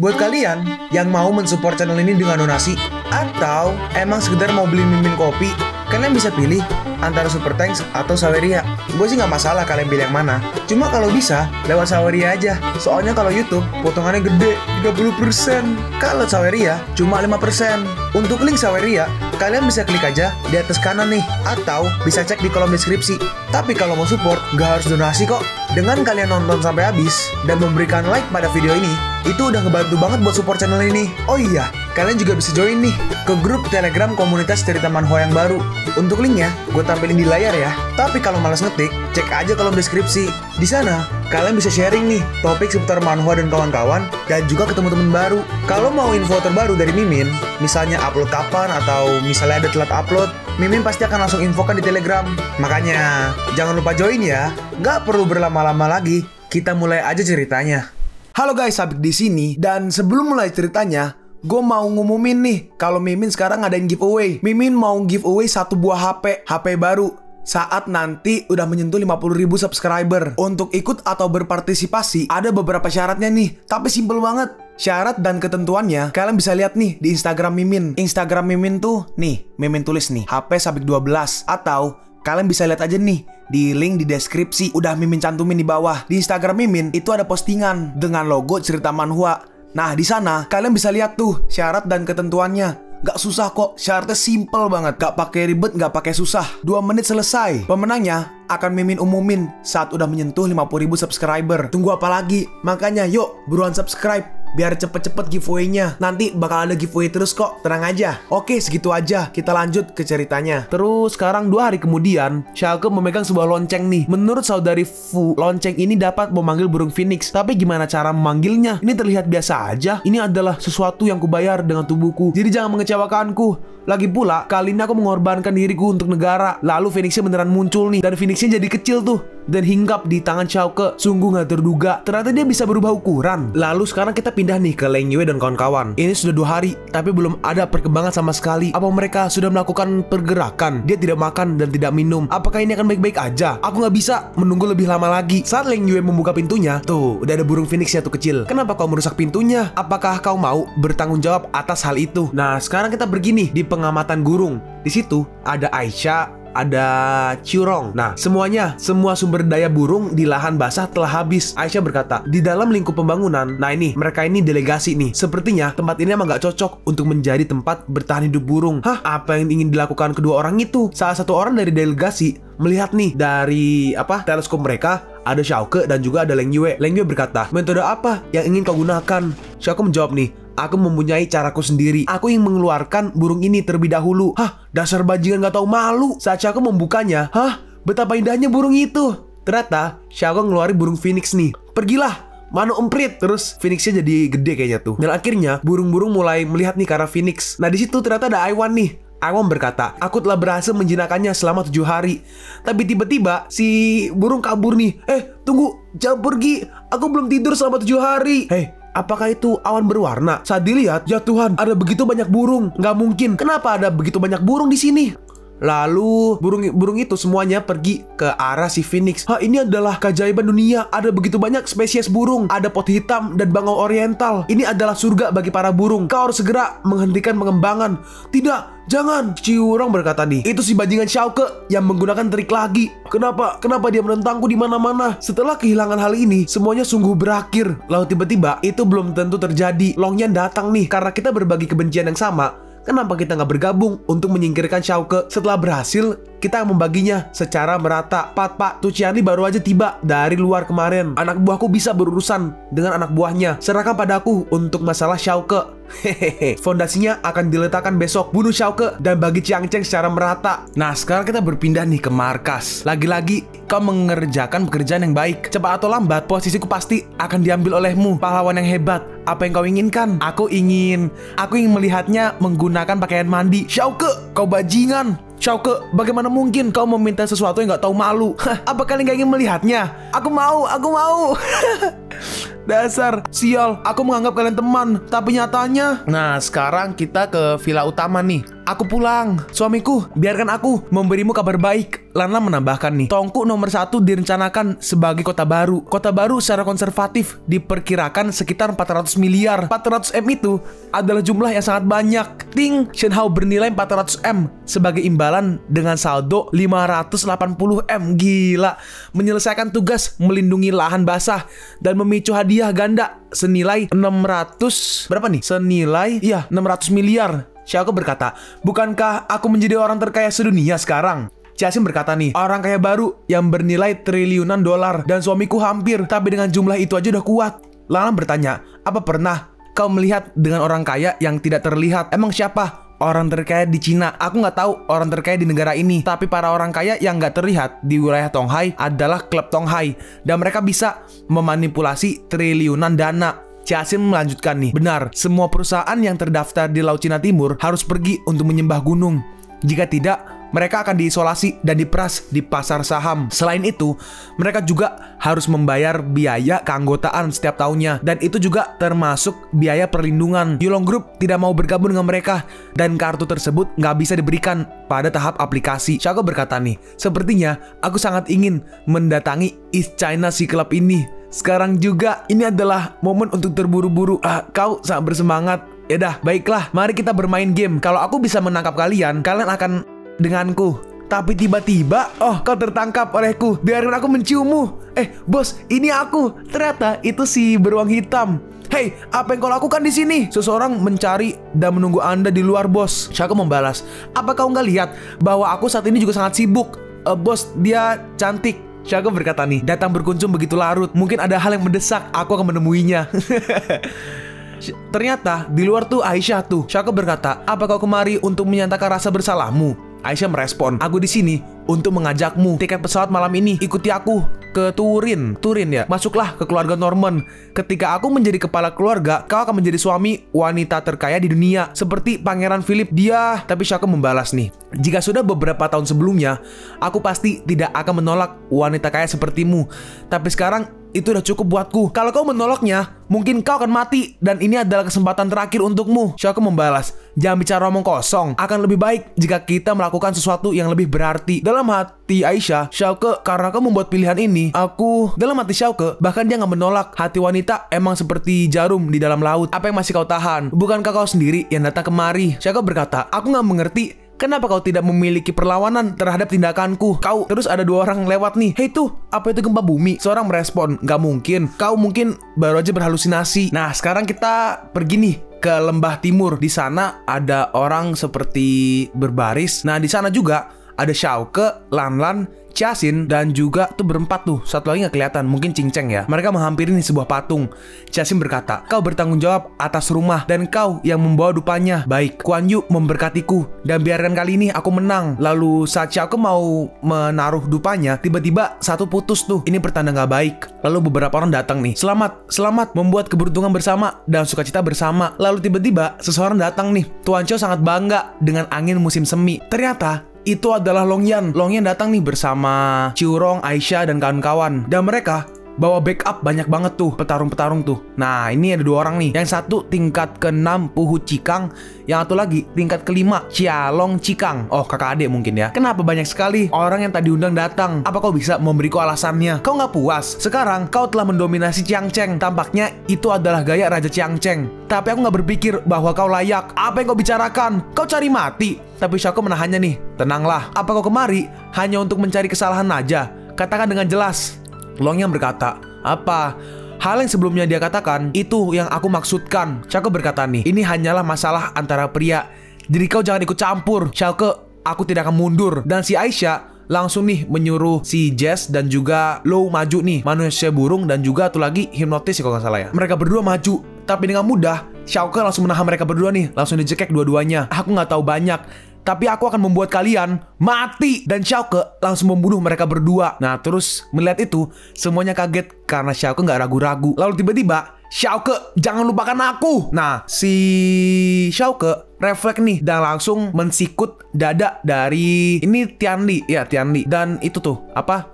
Buat kalian yang mau mensupport channel ini dengan donasi, atau emang sekedar mau beli mimin kopi, kalian bisa pilih antara Super Thanks atau Saweria. Gue sih nggak masalah kalian pilih yang mana. Cuma kalau bisa, lewat Saweria aja. Soalnya kalau YouTube, potongannya gede, 30%. Kalau Saweria, cuma 5%. Untuk link Saweria, kalian bisa klik aja di atas kanan nih. Atau bisa cek di kolom deskripsi. Tapi kalau mau support, nggak harus donasi kok. Dengan kalian nonton sampai habis, dan memberikan like pada video ini, itu udah ngebantu banget buat support channel ini. Oh iya, kalian juga bisa join nih ke grup Telegram komunitas cerita manhwa yang baru. Untuk linknya, gue tampilin di layar ya. Tapi kalau malas ngetik, cek aja kolom deskripsi. Di sana, kalian bisa sharing nih topik seputar manhwa dan kawan-kawan, dan juga ketemu teman baru. Kalau mau info terbaru dari Mimin, misalnya upload kapan atau misalnya ada telat upload, Mimin pasti akan langsung infokan di Telegram. Makanya, jangan lupa join ya. Nggak perlu berlama-lama lagi, kita mulai aja ceritanya. Halo guys, Sabik di sini, dan sebelum mulai ceritanya, gue mau ngumumin nih kalau Mimin sekarang ngadain giveaway. Mimin mau giveaway satu buah HP baru saat nanti udah menyentuh 50.000 subscriber. Untuk ikut atau berpartisipasi ada beberapa syaratnya nih, tapi simple banget. Syarat dan ketentuannya kalian bisa lihat nih di Instagram Mimin. Instagram Mimin tuh nih, Mimin tulis nih HP Sabik 12, atau kalian bisa lihat aja nih di link di deskripsi, udah Mimin cantumin di bawah. Di Instagram Mimin itu ada postingan dengan logo cerita manhwa. Nah, di sana kalian bisa lihat tuh syarat dan ketentuannya. Gak susah kok, syaratnya simple banget. Gak pakai ribet, gak pakai susah. 2 menit selesai. Pemenangnya akan Mimin umumin saat udah menyentuh 50.000 subscriber. Tunggu apa lagi? Makanya yuk, buruan subscribe biar cepet-cepet giveaway-nya. Nanti bakal ada giveaway terus kok, tenang aja. Oke, segitu aja, kita lanjut ke ceritanya. Terus sekarang 2 hari kemudian, Schalke memegang sebuah lonceng nih. Menurut saudari Fu, lonceng ini dapat memanggil burung phoenix. Tapi gimana cara memanggilnya? Ini terlihat biasa aja. Ini adalah sesuatu yang kubayar dengan tubuhku, jadi jangan mengecewakanku. Lagi pula, kali ini aku mengorbankan diriku untuk negara. Lalu Phoenixnya beneran muncul nih, dan Phoenixnya jadi kecil tuh dan hinggap di tangan Schalke. Sungguh gak terduga, ternyata dia bisa berubah ukuran. Lalu sekarang kita pindah nih ke Leng Yue dan kawan-kawan. Ini sudah 2 hari, tapi belum ada perkembangan sama sekali. Apa mereka sudah melakukan pergerakan? Dia tidak makan dan tidak minum. Apakah ini akan baik-baik aja? Aku gak bisa menunggu lebih lama lagi. Saat Leng Yue membuka pintunya, tuh udah ada burung Phoenixnya tuh kecil. Kenapa kau merusak pintunya? Apakah kau mau bertanggung jawab atas hal itu? Nah, sekarang kita begini di pengamatan burung. Di situ ada Aisyah, ada Curong. Nah, semua sumber daya burung di lahan basah telah habis. Aisyah berkata, di dalam lingkup pembangunan, nah ini, mereka ini delegasi nih. Sepertinya tempat ini emang gak cocok untuk menjadi tempat bertahan hidup burung. Hah, apa yang ingin dilakukan kedua orang itu? Salah satu orang dari delegasi melihat nih dari teleskop mereka, ada Schalke dan juga ada Leng Yue. Leng Yue berkata, metode apa yang ingin kau gunakan? Schalke menjawab nih, aku mempunyai caraku sendiri. Aku ingin mengeluarkan burung ini terlebih dahulu. Hah, dasar bajingan gak tahu malu. Saat Schalke membukanya, hah, betapa indahnya burung itu. Ternyata Schalke ngeluarin burung phoenix nih. Pergilah, Manu emprit. Terus Phoenixnya jadi gede kayaknya tuh. Dan akhirnya burung-burung mulai melihat nih ke arah Phoenix. Nah, di situ ternyata ada Aiwan nih. Aiwan berkata, aku telah berhasil menjinakkannya selama 7 hari. Tapi tiba-tiba si burung kabur nih. Tunggu, jangan pergi. Aku belum tidur selama 7 hari. Apakah itu awan berwarna? Saat dilihat, ya Tuhan, ada begitu banyak burung. Nggak mungkin. Kenapa ada begitu banyak burung di sini? Lalu burung itu semuanya pergi ke arah si Phoenix. Ini adalah keajaiban dunia. Ada begitu banyak spesies burung. Ada pot hitam dan bangau oriental. Ini adalah surga bagi para burung. Kau harus segera menghentikan pengembangan. Tidak, jangan. Curong berkata nih, itu si bajingan Schalke yang menggunakan trik lagi. Kenapa dia menentangku di mana-mana? Setelah kehilangan hal ini, semuanya sungguh berakhir. Lalu tiba-tiba itu belum tentu terjadi. Longyan datang nih karena kita berbagi kebencian yang sama. Kenapa kita nggak bergabung untuk menyingkirkan Schalke? Setelah berhasil, kita membaginya secara merata. Pak Tuciani baru aja tiba dari luar kemarin. Anak buahku bisa berurusan dengan anak buahnya. Serahkan padaku untuk masalah Schalke. Hehehe. Fondasinya akan diletakkan besok. Bunuh Schalke dan bagi Chiang Cheng secara merata. Nah, sekarang kita berpindah nih ke markas. Lagi-lagi kau mengerjakan pekerjaan yang baik. Cepat atau lambat, posisiku pasti akan diambil olehmu. Pahlawan yang hebat. Apa yang kau inginkan? Aku ingin melihatnya menggunakan pakaian mandi. Schalke, kau bajingan. Schalke, bagaimana mungkin kau meminta sesuatu yang gak tahu malu? Apa kalian gak ingin melihatnya? Aku mau. Dasar sial, aku menganggap kalian teman, tapi nyatanya. Nah, sekarang kita ke villa utama nih. aku pulang. Suamiku, biarkan aku memberimu kabar baik. Lanlan menambahkan nih, Tongku nomor 1 direncanakan sebagai kota baru. Kota baru secara konservatif diperkirakan sekitar 400 miliar. 400 M itu adalah jumlah yang sangat banyak. Ting Shenhao bernilai 400 M sebagai imbalan dengan saldo 580 M. Gila, menyelesaikan tugas melindungi lahan basah dan memicu hadiah ganda senilai 600 berapa nih? Senilai 600 miliar. Xiaoke berkata, bukankah aku menjadi orang terkaya sedunia sekarang? Jiaxin berkata nih, orang kaya baru yang bernilai triliunan dolar dan suamiku hampir, tapi dengan jumlah itu aja udah kuat. Lanlan bertanya, apa pernah kau melihat dengan orang kaya yang tidak terlihat? Emang siapa orang terkaya di Cina? Aku nggak tahu orang terkaya di negara ini, tapi para orang kaya yang nggak terlihat di wilayah Tonghai adalah klub Tonghai, dan mereka bisa memanipulasi triliunan dana. Jiaxin melanjutkan nih, benar, semua perusahaan yang terdaftar di Laut Cina Timur harus pergi untuk menyembah gunung. Jika tidak, mereka akan diisolasi dan diperas di pasar saham. Selain itu, mereka juga harus membayar biaya keanggotaan setiap tahunnya, dan itu juga termasuk biaya perlindungan. Yulong Group tidak mau bergabung dengan mereka, dan kartu tersebut nggak bisa diberikan pada tahap aplikasi. Xiaoke berkata nih, sepertinya aku sangat ingin mendatangi East China Sea Club ini. Sekarang juga, ini adalah momen untuk terburu-buru. Kau sangat bersemangat. Yaudah, baiklah, mari kita bermain game. Kalau aku bisa menangkap kalian, kalian akan denganku. Tapi tiba-tiba, kau tertangkap olehku. Biarin aku menciummu. Bos, ini aku. Ternyata itu si beruang hitam. Hei, apa yang kau lakukan di sini? Seseorang mencari dan menunggu Anda di luar, bos. Xiaoke membalas, apa kau nggak lihat bahwa aku saat ini juga sangat sibuk? Bos, dia cantik. Xiaoke berkata nih, datang berkunjung begitu larut. Mungkin ada hal yang mendesak, aku akan menemuinya. Ternyata di luar tuh Aisyah tuh. Xiaoke berkata, apa kau kemari untuk menyatakan rasa bersalahmu? Aisyah merespon, aku di sini untuk mengajakmu tiket pesawat malam ini. Ikuti aku ke Turin ya. Masuklah ke keluarga Norman. Ketika aku menjadi kepala keluarga, kau akan menjadi suami wanita terkaya di dunia, seperti Pangeran Philip. Dia, tapi Xiaoke membalas nih, jika sudah beberapa tahun sebelumnya, aku pasti tidak akan menolak wanita kaya sepertimu. Tapi sekarang itu udah cukup buatku. Kalau kau menolaknya, mungkin kau akan mati, dan ini adalah kesempatan terakhir untukmu. Xiaoke membalas, jangan bicara omong kosong. Akan lebih baik jika kita melakukan sesuatu yang lebih berarti. Dalam hati Aisyah, Xiaoke, karena kau membuat pilihan ini, aku... Dalam hati Xiaoke, bahkan dia nggak menolak. Hati wanita emang seperti jarum di dalam laut. Apa yang masih kau tahan? Bukankah kau sendiri yang datang kemari? Xiaoke berkata, aku nggak mengerti. Kenapa kau tidak memiliki perlawanan terhadap tindakanku? Kau terus ada dua orang lewat nih. Hei tuh, apa itu gempa bumi? Seorang merespon, gak mungkin. Kau mungkin baru aja berhalusinasi. Nah, sekarang kita pergi nih ke lembah timur. Di sana ada orang seperti berbaris. Nah, di sana juga ada Xiaoke, Lanlan, Jiaxin, dan juga tuh berempat tuh. Satu lagi nggak kelihatan, mungkin Cinceng ya. Mereka menghampiri nih sebuah patung. Jiaxin berkata, kau bertanggung jawab atas rumah dan kau yang membawa dupanya. Baik, Kuan Yu memberkatiku dan biarkan kali ini aku menang. Lalu saat Xiaoke mau menaruh dupanya, tiba-tiba satu putus tuh. Ini pertanda nggak baik. Lalu beberapa orang datang nih. Selamat membuat keberuntungan bersama dan sukacita bersama. Lalu tiba-tiba seseorang datang nih. Tuan Chou sangat bangga dengan angin musim semi. Ternyata itu adalah Long Yan. Long Yan datang nih bersama Ciurong, Aisyah, dan kawan-kawan. Dan mereka bawa backup banyak banget tuh, petarung-petarung tuh. Nah, ini ada dua orang nih. Yang satu tingkat ke-6 Puhu Cikang, yang satu lagi tingkat ke-5 Qialong Cikang. Oh, kakak adik mungkin ya. Kenapa banyak sekali orang yang tadi undang datang? Apa kau bisa memberiku alasannya? Kau nggak puas? Sekarang kau telah mendominasi Qiangcheng. Tampaknya itu adalah gaya Raja Qiangcheng. Tapi aku nggak berpikir bahwa kau layak. Apa yang kau bicarakan? Kau cari mati. Tapi Xiaoke menahannya nih. Tenanglah, apa kau kemari hanya untuk mencari kesalahan aja? Katakan dengan jelas. Long Yan berkata, apa? Hal yang sebelumnya dia katakan, itu yang aku maksudkan. Xiaoke berkata nih, ini hanyalah masalah antara pria. Jadi kau jangan ikut campur. Xiaoke, aku tidak akan mundur. Dan si Aisyah langsung nih menyuruh si Jess dan juga Lou maju nih. Manusia burung dan juga tuh lagi hipnotis kalau nggak salah ya. Mereka berdua maju. Tapi dengan mudah, Xiaoke langsung menahan mereka berdua nih. Langsung dicekek dua-duanya. Aku nggak tahu banyak, tapi aku akan membuat kalian mati. Dan Xiaoke langsung membunuh mereka berdua. Nah, terus melihat itu, semuanya kaget karena Xiaoke nggak ragu-ragu. Lalu tiba-tiba, Xiaoke, jangan lupakan aku. Nah, si Xiaoke refleks nih dan langsung mensikut dada dari ini Tianli. Ya, Tianli. Dan itu tuh, apa?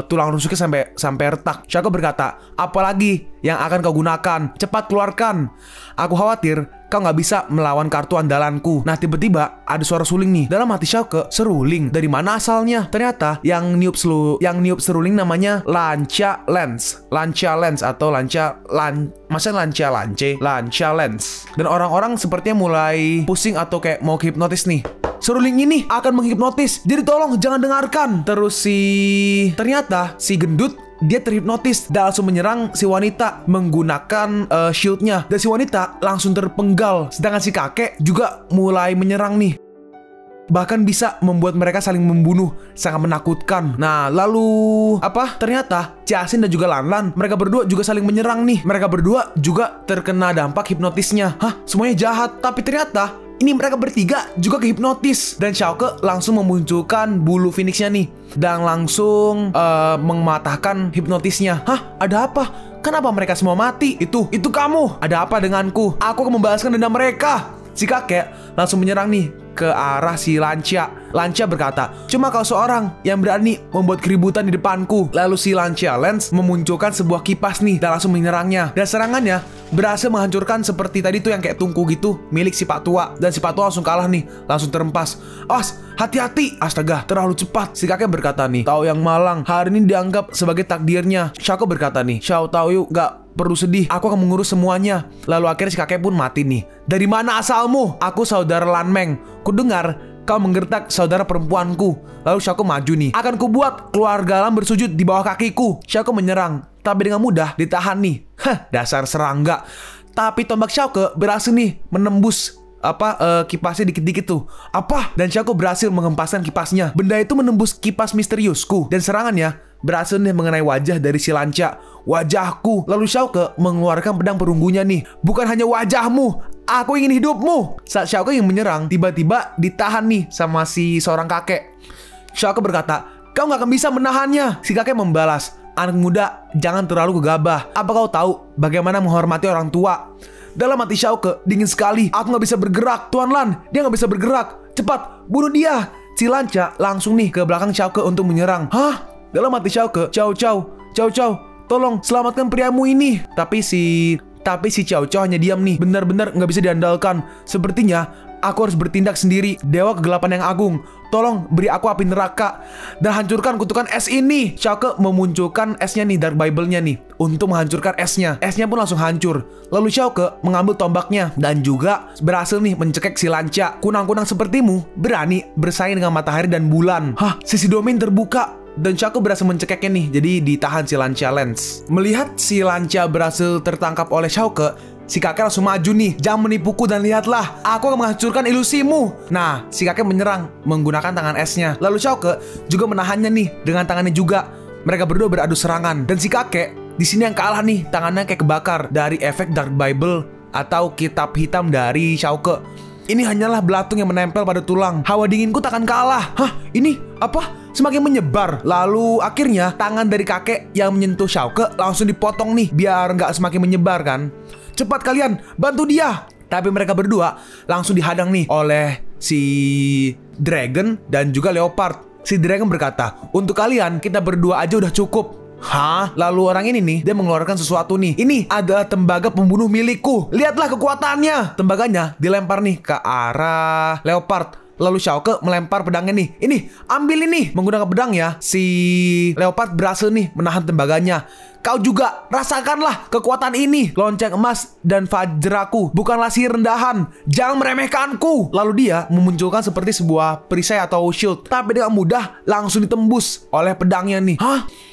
tulang rusuknya sampai retak. Shao berkata, apalagi yang akan kau gunakan? Cepat keluarkan. Aku khawatir kau nggak bisa melawan kartu andalanku. Nah tiba-tiba ada suara suling nih. Dalam hati Shao, seruling dari mana asalnya? Ternyata yang niup seruling namanya Lancia Lens atau Lancia Lens. Dan orang-orang sepertinya mulai pusing atau kayak mau hipnotis nih. Seruling ini akan menghipnotis, jadi tolong jangan dengarkan. Terus ternyata si gendut dia terhipnotis dan langsung menyerang si wanita menggunakan shieldnya. Dan si wanita langsung terpenggal. Sedangkan si kakek juga mulai menyerang nih. Bahkan bisa membuat mereka saling membunuh. Sangat menakutkan. Nah lalu ternyata Ciasin dan juga Lanlan, mereka berdua juga saling menyerang nih. Mereka berdua juga terkena dampak hipnotisnya. Semuanya jahat. Tapi ternyata ini mereka bertiga juga kehipnotis. Dan Shao langsung memunculkan bulu phoenixnya nih dan langsung mematahkan hipnotisnya. Ada apa? Kenapa mereka semua mati? Itu kamu. Ada apa denganku? Aku akan membalaskan dendam mereka. Si kakek langsung menyerang nih ke arah si Lancia. Lancia berkata, cuma kau seorang yang berani membuat keributan di depanku. Lalu si Lancia Lens memunculkan sebuah kipas nih dan langsung menyerangnya. Dan serangannya berhasil menghancurkan seperti tadi tuh yang kayak tungku gitu milik si Pak Tua. Dan si Pak Tua langsung kalah nih, langsung terempas. Awas, hati-hati. Astaga, terlalu cepat. Si kakek berkata nih, Tao yang malang hari ini dianggap sebagai takdirnya. Shao berkata nih, Shao Tao yuk gak perlu sedih, aku akan mengurus semuanya. Lalu akhirnya si kakek pun mati nih. Dari mana asalmu? Aku saudara Lan Meng. Kudengar kau menggertak saudara perempuanku. Lalu Shao maju nih. Akan kubuat keluarga Lan bersujud di bawah kakiku. Shao menyerang, tapi dengan mudah ditahan nih. Dasar serangga. Tapi tombak Shao berhasil nih menembus kipasnya dikit-dikit tuh. Dan Shao berhasil mengempaskan kipasnya. Benda itu menembus kipas misteriusku dan serangannya berhasil nih mengenai wajah dari si Lancia. Wajahku. Lalu Shao mengeluarkan pedang perunggunya nih. Bukan hanya wajahmu, aku ingin hidupmu. Saat Shao ingin menyerang, tiba-tiba ditahan nih sama si seorang kakek. Shao berkata, kau gak akan bisa menahannya. Si kakek membalas, anak muda, jangan terlalu gegabah. Apa kau tahu bagaimana menghormati orang tua? Dalam hati Shao dingin sekali. Aku gak bisa bergerak. Tuan Lan, dia gak bisa bergerak. Cepat, bunuh dia. Si Lancia langsung nih ke belakang Shao untuk menyerang. Dalam hati Shao, Chow, tolong selamatkan priamu ini. Tapi si Chow hanya diam nih. Benar-benar nggak bisa diandalkan. Sepertinya aku harus bertindak sendiri. Dewa kegelapan yang agung, tolong beri aku api neraka dan hancurkan kutukan es ini. Shao memunculkan esnya nih, Dark Bible-nya nih, untuk menghancurkan esnya. Esnya pun langsung hancur. Lalu Shao mengambil tombaknya dan juga berhasil nih mencekik si Lancia. Kunang-kunang sepertimu berani bersaing dengan matahari dan bulan. Sisi domain terbuka. Dan Shao berhasil mencekiknya nih, jadi ditahan si Lancia Lens. Melihat si Lancia berhasil tertangkap oleh Shao, si kakek langsung maju nih. Jangan menipuku dan lihatlah, aku akan menghancurkan ilusimu. Nah, si kakek menyerang menggunakan tangan esnya. Lalu Shao juga menahannya nih dengan tangannya juga. Mereka berdua beradu serangan. Dan si kakek di sini yang kalah nih, tangannya kayak kebakar dari efek Dark Bible atau kitab hitam dari Shao. Ini hanyalah belatung yang menempel pada tulang. Hawa dinginku takkan kalah. Ini apa? Semakin menyebar. Lalu akhirnya tangan dari kakek yang menyentuh Shao langsung dipotong nih, biar nggak semakin menyebar kan. Cepat kalian, bantu dia. Tapi mereka berdua langsung dihadang nih oleh si Dragon dan juga Leopard. Si Dragon berkata, untuk kalian kita berdua aja udah cukup. Lalu orang ini nih, dia mengeluarkan sesuatu nih. Ini adalah tembaga pembunuh milikku. Lihatlah kekuatannya. Tembaganya dilempar nih ke arah Leopard. Lalu Shao melempar pedangnya nih. Ini, ambil ini. Menggunakan pedang ya, si Leopard berhasil nih menahan tembaganya. Kau juga, rasakanlah kekuatan ini. Lonceng emas dan Vajraku bukanlah sihir rendahan. Jangan meremehkanku. Lalu dia memunculkan seperti sebuah perisai atau shield. Tapi dengan mudah langsung ditembus oleh pedangnya nih.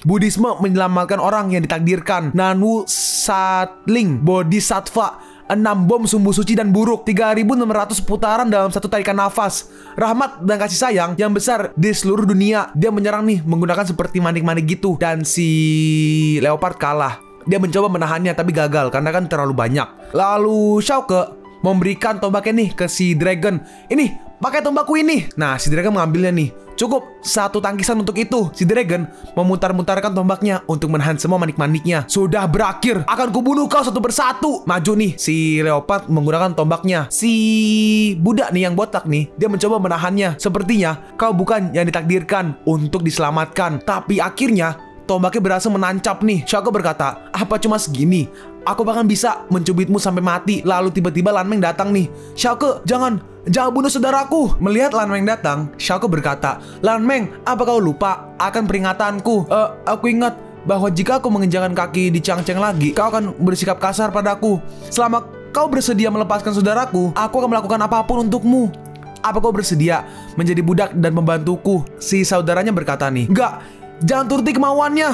Buddhisme menyelamatkan orang yang ditakdirkan. Nanwu Satling Bodhisattva. 6 bom sumbu suci dan buruk, 3.600 putaran dalam satu tarikan nafas, rahmat dan kasih sayang yang besar di seluruh dunia. Dia menyerang nih menggunakan seperti manik-manik gitu. Dan si Leopard kalah. Dia mencoba menahannya tapi gagal karena kan terlalu banyak. Lalu Shao memberikan tombaknya nih ke si Dragon. Ini, pakai tombakku ini. Nah, si dragon mengambilnya nih. Cukup satu tangkisan untuk itu. Si dragon memutar-mutarkan tombaknya untuk menahan semua manik-maniknya. Sudah berakhir. Akan kubunuh kau satu persatu. Maju nih si leopard menggunakan tombaknya. Si budak nih yang botak nih, dia mencoba menahannya. Sepertinya kau bukan yang ditakdirkan untuk diselamatkan. Tapi akhirnya tombaknya berhasil menancap nih. Xiaoko berkata, apa cuma segini? Aku bahkan bisa mencubitmu sampai mati. Lalu tiba-tiba Lan Meng datang nih. Xiaoko, jangan bunuh saudaraku. Melihat Lan Meng datang, Xiaoko berkata, Lan Meng, apa kau lupa akan peringatanku? Aku ingat bahwa jika aku menginjakkan kaki di Changcheng lagi, kau akan bersikap kasar padaku. Selama kau bersedia melepaskan saudaraku, aku akan melakukan apapun untukmu. Apa kau bersedia menjadi budak dan membantuku? Si saudaranya berkata nih, enggak, jangan turuti kemauannya.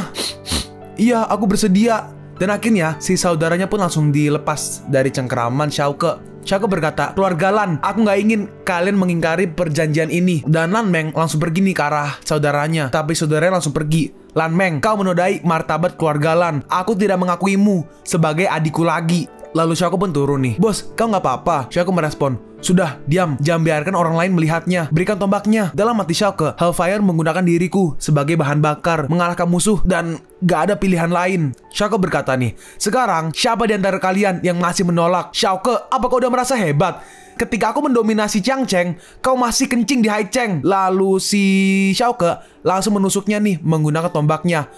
Iya, aku bersedia. Dan akhirnya si saudaranya pun langsung dilepas dari cengkeraman Xiaoko. Xiaoko berkata, keluarga Lan, aku nggak ingin kalian mengingkari perjanjian ini. Dan Lan Meng langsung pergi nih ke arah saudaranya. Tapi saudaranya langsung pergi. Lan Meng, kau menodai martabat keluarga Lan. Aku tidak mengakuimu sebagai adikku lagi. Lalu Xiaoko pun turun nih. Bos, kau nggak apa-apa? Xiaoko merespon, sudah, diam. Jangan biarkan orang lain melihatnya. Berikan tombaknya. Dalam hati Xiaoko, Hellfire menggunakan diriku sebagai bahan bakar, mengalahkan musuh, dan gak ada pilihan lain. Xiaoko berkata nih, sekarang siapa di antara kalian yang masih menolak? Xiaoko, apa kau udah merasa hebat? Ketika aku mendominasi Changcheng, kau masih kencing di Haicheng. Lalu si Xiaoko langsung menusuknya nih menggunakan tombaknya.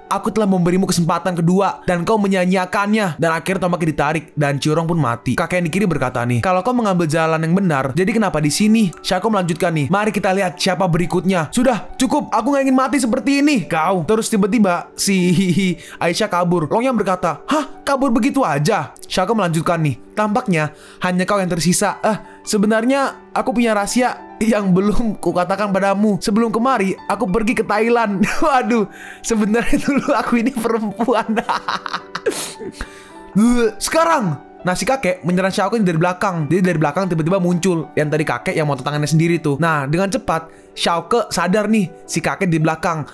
Aku telah memberimu kesempatan kedua dan kau menyanyiakannya. Dan akhirnya tombaknya ditarik dan Chiurong pun mati. Kakek yang di kiri berkata nih, kalau kau mengambil jalan yang benar, jadi kenapa di sini? Xiaoko melanjutkan nih, mari kita lihat siapa berikutnya. Sudah, cukup. Aku nggak ingin mati seperti ini. Kau. Terus tiba-tiba si Aisyah kabur. Longyang berkata, hah? Kabur begitu aja? Xiaoko melanjutkan nih, tampaknya hanya kau yang tersisa. Sebenarnya aku punya rahasia yang belum kukatakan padamu. Sebelum kemari, aku pergi ke Thailand. Waduh, sebenarnya dulu aku ini perempuan. Sekarang, nah si kakek menyerang Xiaoko dari belakang. Jadi dari belakang tiba-tiba muncul yang tadi kakek yang motong tangannya sendiri tuh. Nah, dengan cepat Xiaoko sadar nih si kakek di belakang.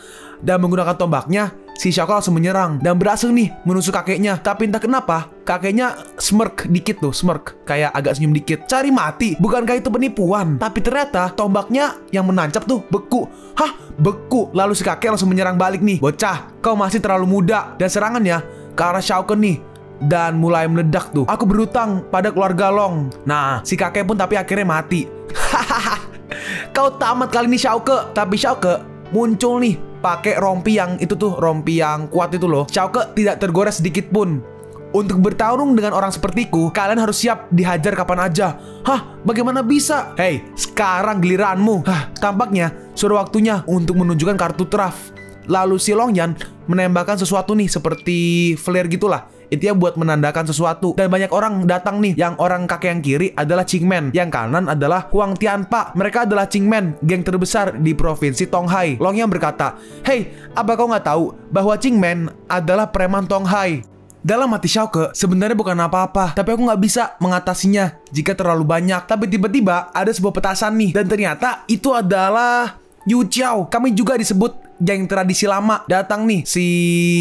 Dan menggunakan tombaknya, si Xiaoko langsung menyerang dan berhasil nih menusuk kakeknya. Tapi entah kenapa kakeknya smirk dikit tuh, smirk, kayak agak senyum dikit. Cari mati, bukankah itu penipuan? Tapi ternyata tombaknya yang menancap tuh beku. Hah? Beku. Lalu si kakek langsung menyerang balik nih. Bocah, kau masih terlalu muda. Dan serangannya ke arah Xiaoko nih dan mulai meledak tuh. Aku berhutang pada keluarga Long. Nah, si kakek pun tapi akhirnya mati. Kau tamat kali ini Xiaoko. Tapi Xiaoko muncul nih pakai rompi yang itu tuh, rompi yang kuat itu loh. Xiaoko tidak tergores sedikit pun. Untuk bertarung dengan orang sepertiku, kalian harus siap dihajar kapan aja. Hah? Bagaimana bisa? Hei, sekarang giliranmu. Tampaknya sudah waktunya untuk menunjukkan kartu traf. Lalu si Longyan menembakkan sesuatu nih seperti flare gitulah. Intinya buat menandakan sesuatu. Dan banyak orang datang nih. Yang orang kakek yang kiri adalah Qingmen, yang kanan adalah Huang Tianpa. Mereka adalah Qingmen, geng terbesar di provinsi Tonghai. Longyang berkata, hei, apa kau nggak tahu bahwa Qingmen adalah preman Tonghai? Dalam hati Xiaoko, sebenarnya bukan apa-apa, tapi aku nggak bisa mengatasinya jika terlalu banyak. Tapi tiba-tiba ada sebuah petasan nih. Dan ternyata itu adalah Yu Qiao. Kami juga disebut geng tradisi lama. Datang nih si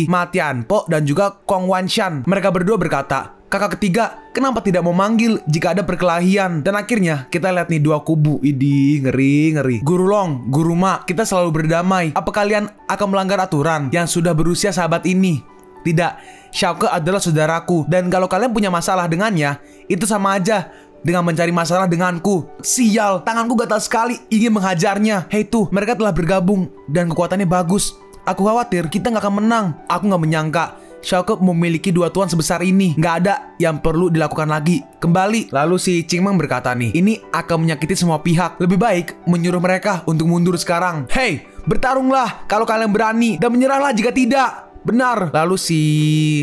Ma Tianpo dan juga Kong Wanshan. Mereka berdua berkata, kakak ketiga, kenapa tidak mau manggil jika ada perkelahian? Dan akhirnya kita lihat nih dua kubu. Idih, ngeri. Guru Long, Guru Ma, kita selalu berdamai. Apa kalian akan melanggar aturan yang sudah berusia sahabat ini? Tidak, Xiaoko adalah saudaraku. Dan kalau kalian punya masalah dengannya, itu sama aja dengan mencari masalah denganku. Sial, tanganku gatal sekali ingin menghajarnya. Hei tuh, mereka telah bergabung dan kekuatannya bagus. Aku khawatir kita nggak akan menang. Aku nggak menyangka Xiaoko memiliki dua tuan sebesar ini. Nggak ada yang perlu dilakukan lagi. Kembali. Lalu si Qingmen berkata nih, ini akan menyakiti semua pihak. Lebih baik menyuruh mereka untuk mundur sekarang. Hei, bertarunglah kalau kalian berani dan menyerahlah jika tidak. Benar. Lalu si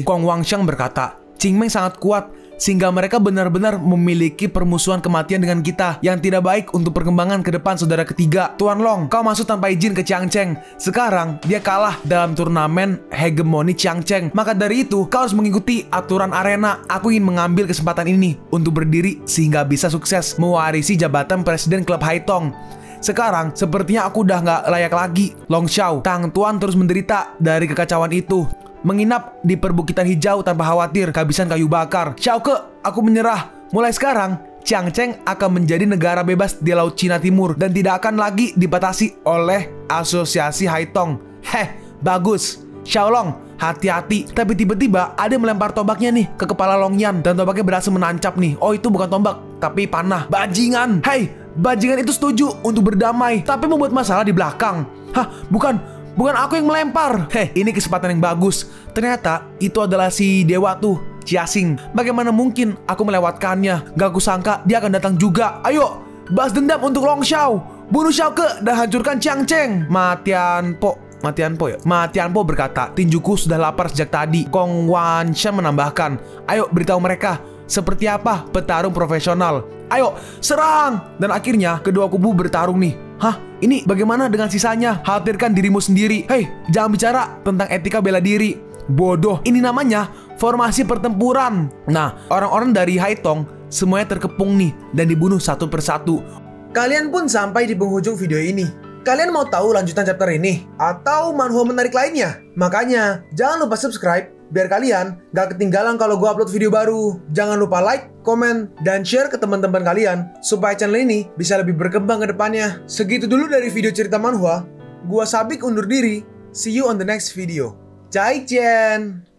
Kong Wanshan berkata, Qingmen sangat kuat sehingga mereka benar-benar memiliki permusuhan kematian dengan kita yang tidak baik untuk perkembangan ke depan saudara ketiga. Tuan Long, kau masuk tanpa izin ke Changcheng. Sekarang dia kalah dalam turnamen hegemoni Changcheng. Maka dari itu kau harus mengikuti aturan arena. Aku ingin mengambil kesempatan ini untuk berdiri sehingga bisa sukses mewarisi jabatan presiden klub Haitong. Sekarang sepertinya aku udah nggak layak lagi. Long Xiao, Tang Tuan terus menderita dari kekacauan itu. Menginap di perbukitan hijau tanpa khawatir kehabisan kayu bakar. Xiaoko, aku menyerah. Mulai sekarang, Qiangcheng akan menjadi negara bebas di Laut Cina Timur dan tidak akan lagi dibatasi oleh Asosiasi Haitong. Bagus. Xiaolong, hati-hati. Tapi tiba-tiba ada yang melempar tombaknya nih ke kepala Long Yan dan tombaknya berhasil menancap nih. Oh, itu bukan tombak, tapi panah. Bajingan. Bajingan itu setuju untuk berdamai, tapi membuat masalah di belakang. Bukan aku yang melempar. Ini kesempatan yang bagus. Ternyata itu adalah si dewa tuh, Jiaxing. Bagaimana mungkin aku melewatkannya? Gak kusangka dia akan datang juga. Ayo, balas dendam untuk Long Xiao. Bunuh Xiao Ke dan hancurkan Qiangcheng. Matianpo berkata, tinjuku sudah lapar sejak tadi. Kong Wanshan menambahkan, ayo beritahu mereka seperti apa petarung profesional. Ayo, serang! Dan akhirnya kedua kubu bertarung nih. Ini bagaimana dengan sisanya? Khawatirkan dirimu sendiri. Jangan bicara tentang etika bela diri. Bodoh, ini namanya formasi pertempuran. Nah, orang-orang dari Haitong semuanya terkepung nih dan dibunuh satu persatu. Kalian pun sampai di penghujung video ini. Kalian mau tahu lanjutan chapter ini? Atau manhwa menarik lainnya? Makanya, jangan lupa subscribe biar kalian gak ketinggalan kalau gue upload video baru. Jangan lupa like, komen, dan share ke teman-teman kalian supaya channel ini bisa lebih berkembang ke depannya. Segitu dulu dari video cerita manhwa. Gua Sabik undur diri. See you on the next video. Zaijian!